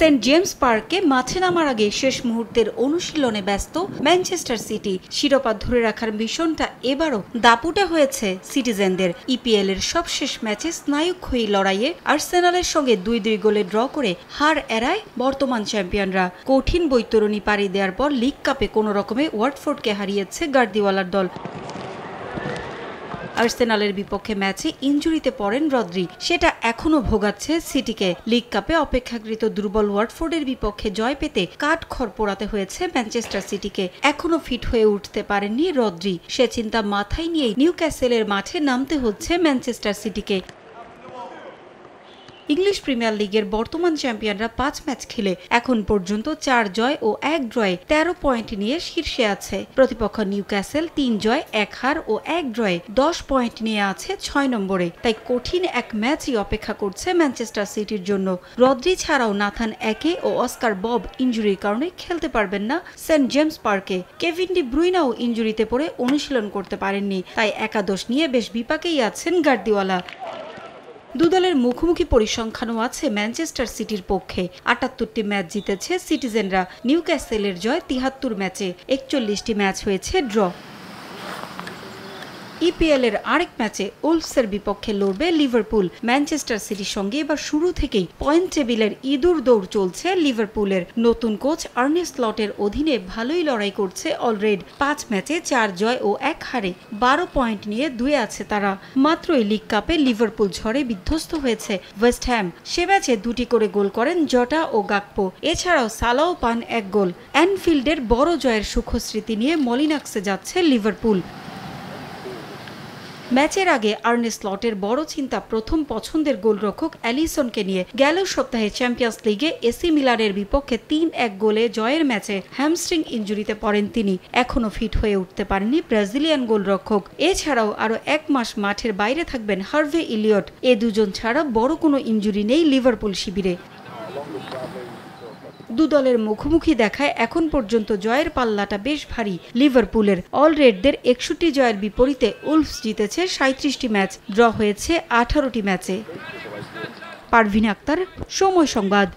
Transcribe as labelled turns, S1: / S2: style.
S1: Saint James পার্কে মাঠে নামার আগে শেষ মুহূর্তের অনুশীলনে ব্যস্ত ম্যানচেস্টার সিটি। শিরোপা ধরে রাখার মিশনটা এবারও দাপুটে হয়েছে সিটিজেনদের। ইপিএল এর সবশেষ ম্যাচে স্নায়ুক্ষয়ী লড়াইয়ে আর্সেনালের সঙ্গে ২-২ গোলে ড্র করে হার এড়ায় বর্তমান চ্যাম্পিয়নরা। কঠিন বৈতরণী পাড়ি দেওয়ার পর লিগ কাপে কোনো রকমে ওয়াটফোর্ডকে হারিয়েছে গার্দিওলার দল। আর্সেনালের বিপক্ষে ম্যাচে ইনজুরিতে পড়েন রদ্রি, সেটা এখনো ভোগাচ্ছে সিটিকে। লিগ কাপে অপেক্ষাকৃত দুর্বল ওয়াটফোর্ডের বিপক্ষে জয় পেতে কাঠখড় পোড়াতে হয়েছে ম্যানচেস্টার সিটিকে। এখনো ফিট হয়ে উঠতে পারেননি রদ্রি, সে চিন্তা মাথায় নিয়েই নিউক্যাসেলের মাঠে নামতে হচ্ছে ম্যানচেস্টার সিটিকে। ইংলিশ প্রিমিয়ার লিগের বর্তমান চ্যাম্পিয়নরা ৫ ম্যাচ খেলে এখন পর্যন্ত ৪ জয় ও ১ ড্রয়ে ১৩ পয়েন্ট নিয়ে শীর্ষে আছে। প্রতিপক্ষ নিউক্যাসেল ৩ জয় ১ হার ও ১ ড্রয়ে ১০ পয়েন্ট নিয়ে আছে ৬ নম্বরে। তাই কঠিন এক ম্যাচই অপেক্ষা করছে ম্যানচেস্টার সিটির জন্য। রদ্রি ছাড়াও নাথান একে ও অস্কার বব ইনজুরির কারণে খেলতে পারবেন না সেন্ট জেমস পার্কে। কেভিন ডি ব্রুইনাও ইনজুরিতে পড়ে অনুশীলন করতে পারেননি। তাই একাদশ নিয়ে বেশ বিপাকেই আছেন গার্দিওলা। দুদলের মুখোমুখি পরিসংখ্যানও আছে ম্যানচেস্টার সিটির পক্ষে। ৭৮টি ম্যাচ জিতেছে সিটিজেনরা। নিউক্যাসেলের জয় ৭৩ ম্যাচে, ৪১টি ম্যাচ হয়েছে ড্র। ইপিএল এর আরেক ম্যাচে উলফসের বিপক্ষে লড়বে লিভারপুল। ম্যানচেস্টার সিটির সঙ্গে এবার শুরু থেকেই পয়েন্ট টেবিলের ইঁদুর দৌড় চলছে লিভারপুলের। নতুন কোচ আর্নে স্লটের অধীনে ভালোই লড়াই করছে অলরেড। ৫ ম্যাচে ৪ জয় ও ১ হারে ১২ পয়েন্ট নিয়ে ২ আছে তারা। মাত্রই লিগ কাপে লিভারপুল ঝড়ে বিধ্বস্ত হয়েছে ওয়েস্ট হ্যাম। সে ম্যাচে ২টি করে গোল করেন জটা ও গাকপো। এছাড়াও সালাও পান ১ গোল। অ্যানফিল্ডের বড় জয়ের সুখস্মৃতি নিয়ে মলিনাক্সে যাচ্ছে লিভারপুল। ম্যাচের আগে আর্নে স্লটের বড় চিন্তা প্রথম পছন্দের গোলরক্ষক অ্যালিসনকে নিয়ে। গেল সপ্তাহে চ্যাম্পিয়ন্স লিগে এসি মিলানের বিপক্ষে ৩-১ গোলে জয়ের ম্যাচে হ্যামস্ট্রিং ইনজুরিতে পড়েন তিনি। এখনো ফিট হয়ে উঠতে পারেননি ব্রাজিলিয়ান গোলরক্ষক। এছাড়াও আরও ১ মাস মাঠের বাইরে থাকবেন হার্ভে ইলিয়ট। এ দুজন ছাড়া বড় কোনো ইনজুরি নেই লিভারপুল শিবিরে। দুদলের মুখোমুখি দেখায় এখন পর্যন্ত জয়ের পাল্লাটা বেশ ভারী লিভারপুলের। অলরেডদের ৬১ জয়ের বিপরীতে উলফস জিতেছে ৩৭টি ম্যাচ, ড্র হয়েছে ১৮টি ম্যাচে। পারভিন আক্তার, সময় সংবাদ।